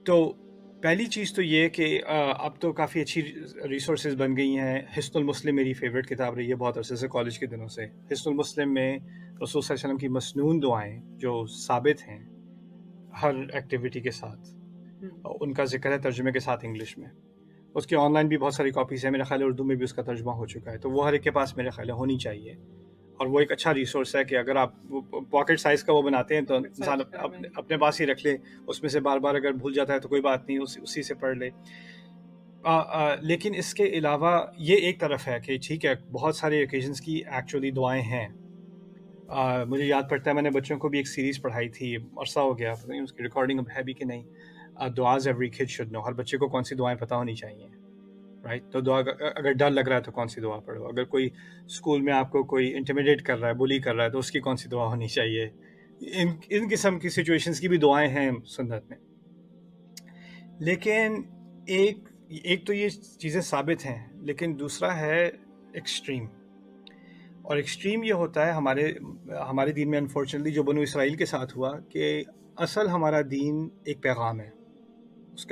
تو پہلی چیز تو یہ کہ اب تو کافی اچھی ریسورسز بن گئی ہیں. حصن المسلم میری فیوریٹ کتاب رہی ہے بہت عرصے سے، کالج کے دنوں سے. حصن المسلم میں رسول صلی اللہ علیہ وسلم کی مسنون دعائیں جو ثابت ہیں ہر ایکٹیویٹی کے ساتھ، ان کا ذکر ہے ترجمے کے ساتھ انگلش میں. اس کی آن لائن بھی بہت ساری کاپیز ہیں، میرا خیال ہے اردو میں بھی اس کا ترجمہ ہو چکا ہے. تو وہ ہر ایک کے پاس میرے خیال ہے ہونی چاہیے، اور وہ ایک اچھا ریسورس ہے کہ اگر آپ پاکٹ سائز کا وہ بناتے ہیں تو انسان اپنے پاس ہی رکھ لے، اس میں سے بار بار اگر بھول جاتا ہے تو کوئی بات نہیں، اسی سے پڑھ لے. لیکن اس کے علاوہ یہ ایک طرف ہے کہ ٹھیک ہے بہت سارے اوکیزنس کی ایکچولی دعائیں ہیں. مجھے یاد پڑتا ہے میں نے بچوں کو بھی ایک سیریز پڑھائی تھی، عرصہ ہو گیا، پتہ نہیں اس کی ریکارڈنگ اب ہے بھی کہ نہیں. دعاز ایوری کڈ شوڈ نو، ہر بچے کو کون سی دعائیں پتہ ہونی چاہیے، رائٹ. تو دعا اگر ڈر لگ رہا ہے تو کون سی دعا پڑھو، اگر کوئی اسکول میں آپ کو کوئی انٹیمیڈیٹ کر رہا ہے، بلی کر رہا ہے، تو اس کی کون سی دعا ہونی چاہیے. ان قسم کی سچویشنز کی بھی دعائیں ہیں سنت میں. لیکن ایک تو یہ چیزیں ثابت ہیں، لیکن دوسرا ہے ایکسٹریم. اور ایکسٹریم یہ ہوتا ہے ہمارے دین میں انفارچونیٹلی جو بنو اسرائیل کے ساتھ ہوا، کہ اصل ہمارا دین ایک پیغام ہے. اس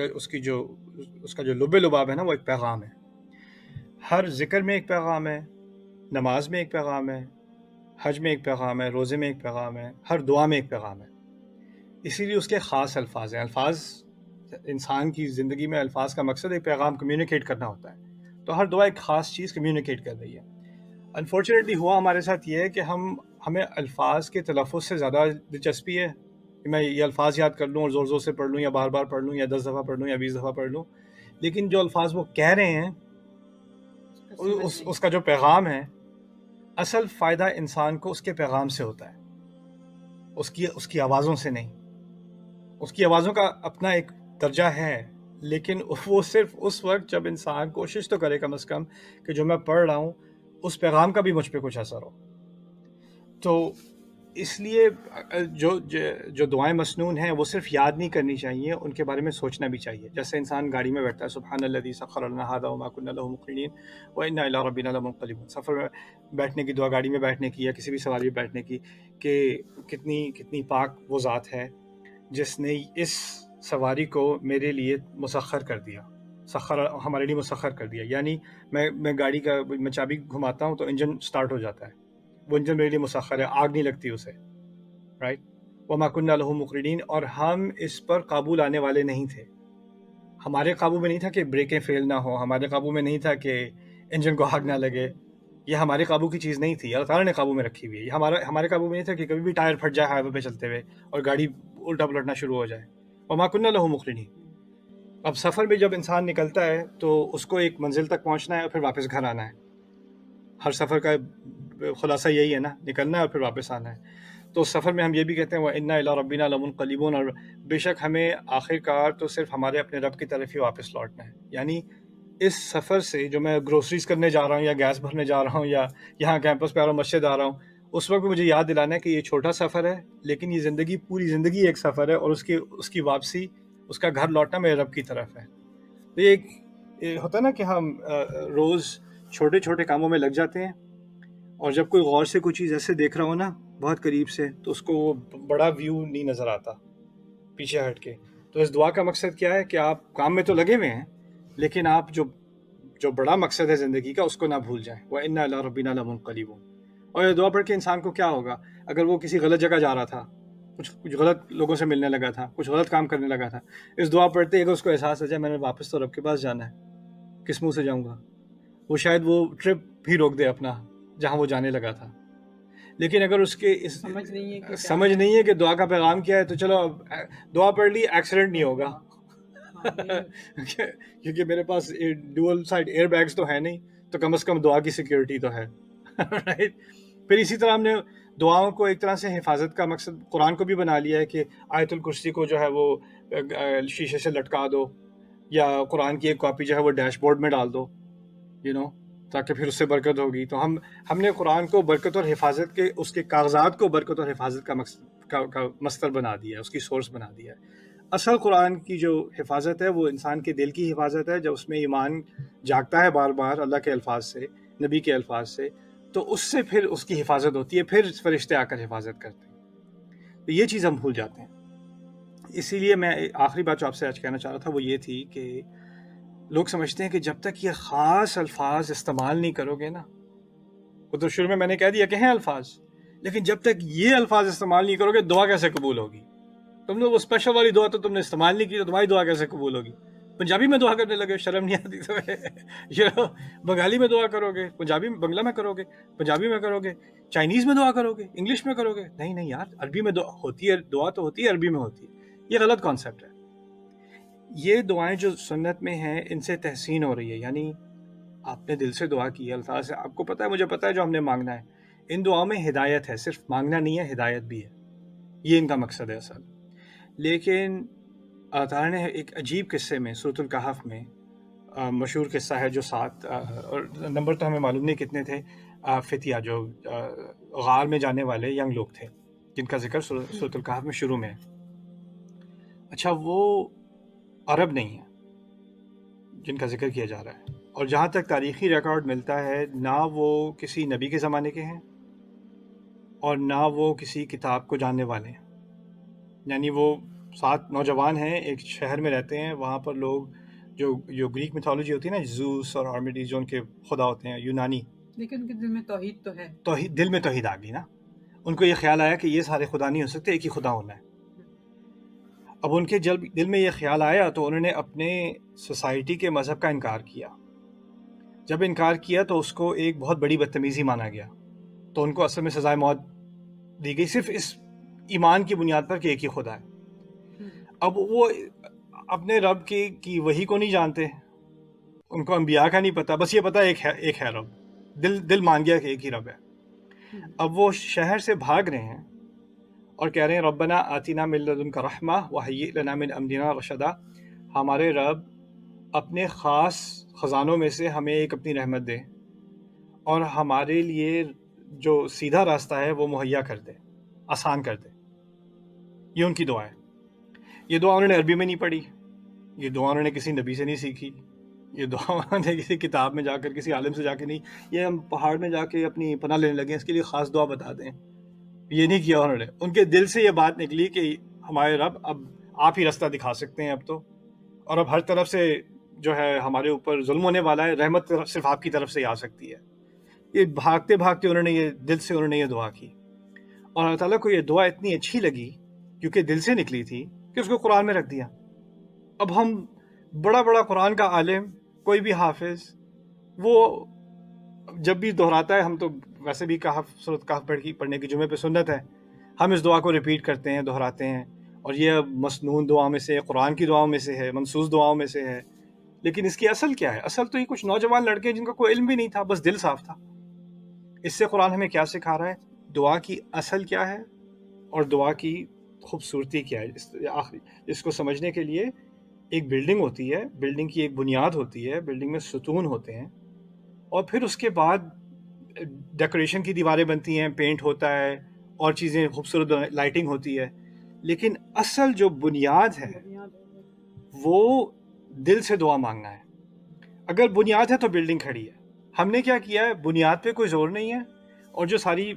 کا جو لب لباب ہے نا، وہ ایک پیغام ہے. ہر ذکر میں ایک پیغام ہے، نماز میں ایک پیغام ہے، حج میں ایک پیغام ہے، روزے میں ایک پیغام ہے، ہر دعا میں ایک پیغام ہے. اسی لیے اس کے خاص الفاظ ہیں. انسان کی زندگی میں الفاظ کا مقصد ایک پیغام کمیونیکیٹ کرنا ہوتا ہے. تو ہر دعا ایک خاص چیز کمیونیکیٹ کر رہی ہے. انفارچونیٹلی ہوا ہمارے ساتھ یہ ہے کہ ہمیں الفاظ کے تلفظ سے زیادہ دلچسپی ہے کہ میں یہ الفاظ یاد کر لوں اور زور زور سے پڑھ لوں، یا بار بار پڑھ لوں، یا 10 دفعہ پڑھ لوں، یا 20 دفعہ پڑھ لوں. لیکن جو الفاظ وہ کہہ رہے ہیں، اس کا جو پیغام ہے، اصل فائدہ انسان کو اس کے پیغام سے ہوتا ہے، اس کی آوازوں سے نہیں. اس کی آوازوں کا اپنا ایک درجہ ہے، لیکن وہ صرف اس وقت جب انسان کوشش تو کرے کم از کم کہ جو میں پڑھ رہا ہوں اس پیغام کا بھی مجھ پہ کچھ اثر ہو. تو اس لیے جو دعائیں مسنون ہیں وہ صرف یاد نہیں کرنی چاہیے، ان کے بارے میں سوچنا بھی چاہیے. جیسے انسان گاڑی میں بیٹھتا ہے، سبحان الذی سخر لنا ھذا وما كنا له مقرنین وانا الی ربنا لمنقلبون. سفر میں بیٹھنے کی دعا، گاڑی میں بیٹھنے کی یا کسی بھی سواری میں بیٹھنے کی، کہ کتنی پاک وہ ذات ہے جس نے اس سواری کو میرے لیے مسخر کر دیا. ہمارے لیے مسخر کر دیا، یعنی میں گاڑی کا میں چابی گھماتا ہوں تو انجن سٹارٹ ہو جاتا ہے. وہ انجن میرے لیے مسخر ہے، آگ نہیں لگتی اسے، رائٹ. وما كنا له مقرنین. اور ہم اس پر قابو لانے والے نہیں تھے. ہمارے قابو میں نہیں تھا کہ بریکیں فیل نہ ہو، ہمارے قابو میں نہیں تھا کہ انجن کو آگ نہ لگے. یہ ہمارے قابو کی چیز نہیں تھی، اللہ تعالیٰ نے قابو میں رکھی ہوئی ہے. یہ ہمارے قابو میں نہیں تھا کہ کبھی بھی ٹائر پھٹ جائے ہائی وے پہ چلتے ہوئے اور گاڑی الٹا پلٹنا شروع ہو جائے. وما كنا له مقرنین. اب سفر میں جب انسان نکلتا ہے تو اس کو ایک منزل تک پہنچنا ہے اور پھر واپس گھر آنا ہے. ہر سفر کا خلاصہ یہی ہے نا، نکلنا ہے اور پھر واپس آنا ہے. تو اس سفر میں ہم یہ بھی کہتے ہیں وَإِنَّا إِلَىٰ رَبِّنَا لَمُنقَلِبُونَ، اور بے شک ہمیں آخر کار تو صرف ہمارے اپنے رب کی طرف ہی واپس لوٹنا ہے. یعنی اس سفر سے جو میں گروسریز کرنے جا رہا ہوں یا گیس بھرنے جا رہا ہوں یا یہاں کیمپس پہ آ رہا ہوں، مسجد آ رہا ہوں، اس وقت مجھے یاد دلانا ہے کہ یہ چھوٹا سفر ہے، لیکن یہ پوری زندگی ایک سفر ہے، اور اس کی واپسی، اس کا گھر لوٹنا میرے رب کی طرف ہے. تو یہ ہوتا ہے نا کہ ہم روز چھوٹے چھوٹے کاموں میں لگ جاتے ہیں، اور جب کوئی غور سے کوئی چیز ایسے دیکھ رہا ہو نا بہت قریب سے، تو اس کو وہ بڑا ویو نہیں نظر آتا پیچھے ہٹ کے. تو اس دعا کا مقصد کیا ہے کہ آپ کام میں تو لگے ہوئے ہیں، لیکن آپ جو بڑا مقصد ہے زندگی کا اس کو نہ بھول جائیں. وَإِنَّا إِلَىٰ رَبِّنَا لَمُنقَلِبُونَ. اور یہ دعا پڑھ کے انسان کو کیا ہوگا؟ اگر وہ کسی غلط جگہ جا رہا تھا، کچھ غلط لوگوں سے ملنے لگا تھا، کچھ غلط کام کرنے لگا تھا، اس دعا پڑھتے اگر اس کو احساس ہو جائے میں نے واپس تو رب کے پاس جانا ہے، کس منہ سے جاؤں گا، وہ شاید وہ ٹرپ بھی روک دے اپنا جہاں وہ جانے لگا تا. لیکن اگر اس کے سمجھ نہیں ہے کہ دعا کا پیغام کیا ہے، تو چلو دعا پڑھ لی، ایکسیڈنٹ نہیں ہوگا کیونکہ میرے پاس ڈوئل سائڈ ایئر بیگز تو ہے نہیں، تو کم از کم دعا کی سیکیورٹی تو ہے. پھر اسی طرح ہم نے دعاؤں کو ایک طرح سے حفاظت کا مقصد قرآن کو بھی بنا لیا ہے کہ آیت الکرسی کو جو ہے وہ شیشے سے لٹکا دو، یا قرآن کی ایک کاپی جو ہے وہ ڈیش بورڈ میں ڈال دو، تاکہ پھر اس سے برکت ہوگی. تو ہم نے قرآن کو برکت اور حفاظت کے، اس کے کاغذات کو برکت اور حفاظت کا مصدر بنا دیا ہے، اس کی سورس بنا دیا ہے. اصل قرآن کی جو حفاظت ہے وہ انسان کے دل کی حفاظت ہے. جب اس میں ایمان جاگتا ہے بار بار اللہ کے الفاظ سے، نبی کے الفاظ سے، تو اس سے پھر اس کی حفاظت ہوتی ہے، پھر فرشتے آ کر حفاظت کرتے ہیں. تو یہ چیز ہم بھول جاتے ہیں. اسی لیے میں آخری بات جو آپ سے آج کہنا چاہ رہا تھا وہ یہ تھی کہ لوگ سمجھتے ہیں کہ جب تک یہ خاص الفاظ استعمال نہیں کرو گے نا، وہ تو شروع میں نے کہہ دیا کہ ہیں الفاظ، لیکن جب تک یہ الفاظ استعمال نہیں کرو گے دعا کیسے قبول ہوگی؟ تم نے وہ اسپیشل والی دعا تو تم نے استعمال نہیں کی تو تمہاری دعا کیسے قبول ہوگی؟ پنجابی میں دعا کرنے لگے، شرم نہیں آتی تو بنگالی میں دعا کرو گے، پنجابی میں بنگلہ میں کرو گے، پنجابی میں کرو گے، چائنیز میں دعا کرو گے، انگلش میں کرو گے؟ نہیں یار، عربی میں دعا ہوتی ہے، دعا تو ہوتی ہے، عربی میں ہوتی ہے۔ یہ غلط کانسیپٹ ہے۔ یہ دعائیں جو سنت میں ہیں ان سے تحسین ہو رہی ہے، یعنی آپ نے دل سے دعا کی ہے، الفاظ سے آپ کو پتہ ہے، مجھے پتہ ہے جو ہم نے مانگنا ہے۔ ان دعاؤں میں ہدایت ہے، صرف مانگنا نہیں ہے، ہدایت بھی ہے، یہ ان کا مقصد ہے اصل۔ لیکن اللہ تعالیٰ نے ایک عجیب قصے میں سورۃ الکہف میں، مشہور قصہ ہے جو 7 اور نمبر تو ہمیں معلوم نہیں کتنے تھے، فتیہ جو غار میں جانے والے ینگ لوگ تھے جن کا ذکر سورۃ الکہف میں شروع میں ہے۔ اچھا، وہ عرب نہیں ہیں جن کا ذکر کیا جا رہا ہے، اور جہاں تک تاریخی ریکارڈ ملتا ہے نہ وہ کسی نبی کے زمانے کے ہیں اور نہ وہ کسی کتاب کو جاننے والے ہیں۔ یعنی وہ 7 نوجوان ہیں، ایک شہر میں رہتے ہیں، وہاں پر لوگ جو گریک میتھولوجی ہوتی ہے نا، زوس اور آرمیڈیز جو ان کے خدا ہوتے ہیں یونانی، لیکن ان کے دل میں توحید تو ہے، دل میں توحید آ گئی نا، ان کو یہ خیال آیا کہ یہ سارے خدا نہیں ہو سکتے، ایک ہی خدا ہونا ہے۔ اب ان کے دل میں یہ خیال آیا تو انہوں نے اپنے سوسائٹی کے مذہب کا انکار کیا۔ جب انکار کیا تو اس کو ایک بہت بڑی بدتمیزی مانا گیا، تو ان کو اصل میں سزائے موت دی گئی، صرف اس ایمان کی بنیاد پر کہ ایک ہی خدا ہے۔ اب وہ اپنے رب کی وحی کو نہیں جانتے، ان کو انبیاء کا نہیں پتا، بس یہ پتا ایک ہے رب، دل مان گیا کہ ایک ہی رب ہے۔ اب وہ شہر سے بھاگ رہے ہیں اور کہہ رہے ہیں ربنا آتنا من لدنک رحمہ وہیئ لنا من امرنا رشدا، ہمارے رب اپنے خاص خزانوں میں سے ہمیں ایک اپنی رحمت دے اور ہمارے لیے جو سیدھا راستہ ہے وہ مہیا کر دے، آسان کر دے۔ یہ ان کی دعا ہے۔ یہ دعا انہوں نے عربی میں نہیں پڑھی، یہ دعا انہوں نے کسی نبی سے نہیں سیکھی، یہ دعا انہوں نے کسی کتاب میں جا کر کسی عالم سے جا کے نہیں، یہ ہم پہاڑ میں جا کے اپنی پناہ لینے لگے اس کے لیے خاص دعا بتا دیں، یہ نہیں کیا انہوں نے۔ ان کے دل سے یہ بات نکلی کہ ہمارے رب اب آپ ہی راستہ دکھا سکتے ہیں اب تو، اور اب ہر طرف سے جو ہے ہمارے اوپر ظلم ہونے والا ہے، رحمت صرف آپ کی طرف سے ہی آ سکتی ہے۔ یہ بھاگتے بھاگتے انہوں نے یہ دل سے انہوں نے یہ دعا کی، اور اللہ تعالیٰ کو یہ دعا اتنی اچھی لگی کیونکہ دل سے نکلی تھی کہ اس کو قرآن میں رکھ دیا۔ اب ہم بڑا قرآن کا عالم، کوئی بھی حافظ، وہ جب بھی دہراتا ہے، ہم تو ویسے بھی سورۃ کہف پڑھنے کی جمعے پہ سنت ہے، ہم اس دعا کو ریپیٹ کرتے ہیں، دہراتے ہیں، اور یہ مسنون دعاؤں میں سے، قرآن کی دعاؤں میں سے ہے، منسوس دعاؤں میں سے ہے۔ لیکن اس کی اصل کیا ہے؟ اصل تو یہ کچھ نوجوان لڑکے جن کا کوئی علم بھی نہیں تھا، بس دل صاف تھا۔ اس سے قرآن ہمیں کیا سکھا رہا ہے؟ دعا کی اصل کیا ہے اور دعا کی خوبصورتی کیا ہے۔ اس کو سمجھنے کے لیے ایک بلڈنگ ہوتی ہے، بلڈنگ کی ایک بنیاد ہوتی ہے، بلڈنگ میں ستون ہوتے ہیں، اور پھر اس کے بعد ڈیکوریشن کی دیواریں بنتی ہیں، پینٹ ہوتا ہے، اور چیزیں خوبصورت لائٹنگ ہوتی ہے، لیکن اصل جو بنیاد ہے وہ دل سے دعا مانگنا ہے۔ اگر بنیاد ہے تو بلڈنگ کھڑی ہے۔ ہم نے کیا کیا ہے؟ بنیاد پہ کوئی زور نہیں ہے، اور جو ساری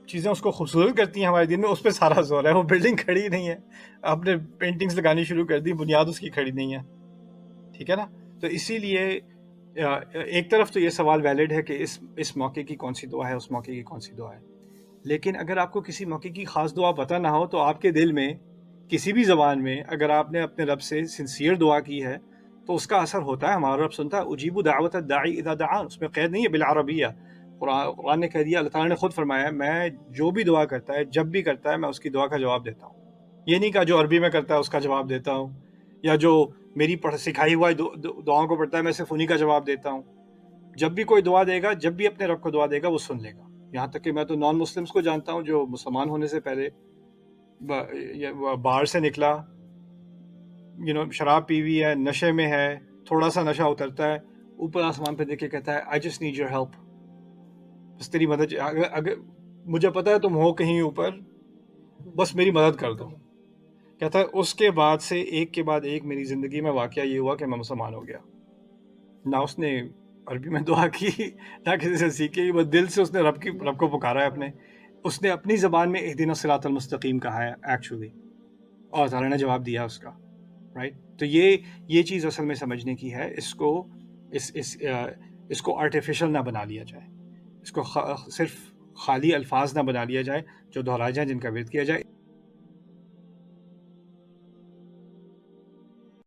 چیزیں اس کو خوبصورت کرتی ہیں ہمارے دن میں، اس پہ سارا زور ہے۔ وہ بلڈنگ کھڑی نہیں ہے، آپ نے پینٹنگز لگانی شروع کر دی، بنیاد اس کی کھڑی نہیں ہے، ٹھیک ہے نا؟ تو اسی لیے ایک طرف تو یہ سوال ویلڈ ہے کہ اس موقع کی کون سی دعا ہے، اس موقع کی کون سی دعا ہے، لیکن اگر آپ کو کسی موقع کی خاص دعا پتہ نہ ہو تو آپ کے دل میں کسی بھی زبان میں اگر آپ نے اپنے رب سے سنسیئر دعا کی ہے تو اس کا اثر ہوتا ہے، ہمارا رب سنتا ہے۔ اجیب دعوت الداعی اذا دعان، اس میں قید نہیں ہے بالعربیہ، قرآن نے کہہ دیا، اللہ تعالیٰ نے خود فرمایا میں جو بھی دعا کرتا ہے، جب بھی کرتا ہے، میں اس کی دعا کا جواب دیتا ہوں۔ یہ نہیں کہا جو عربی میں کرتا ہے اس کا جواب دیتا ہوں، یا جو میری سکھائی ہوا دعاؤں کو پڑھتا ہے میں صرف انہی کا جواب دیتا ہوں۔ جب بھی کوئی دعا دے گا، جب بھی اپنے رب کو دعا دے گا، وہ سن لے گا۔ یہاں تک کہ میں تو نان مسلمس کو جانتا ہوں جو مسلمان ہونے سے پہلے بار سے نکلا، شراب پی ہوئی ہے، نشے میں ہے، تھوڑا سا نشہ اترتا ہے، اوپر آسمان پہ دیکھ کے کہتا ہے I just need your help، بس تیری مدد، اگر مجھے پتا ہے تم ہو کہیں اوپر، بس میری مدد کر دو۔ کہتا ہے اس کے بعد سے ایک کے بعد ایک میری زندگی میں واقعہ یہ ہوا کہ میں مسلمان ہو گیا۔ نہ اس نے عربی میں دعا کی، نہ کسی سے سیکھی، وہ دل سے اس نے رب کو پکارا ہے اپنے، اس نے اپنی زبان میں اہدنا الصراط المستقیم کہا ہے ایکچولی، اور تعالیٰ نے جواب دیا اس کا، رائٹ. تو یہ چیز اصل میں سمجھنے کی ہے. اس کو آرٹیفیشل نہ بنا لیا جائے، اس کو صرف خالی الفاظ نہ بنا لیا جائے جو دہرائے جائیں، جن کا ورد کیا جائے.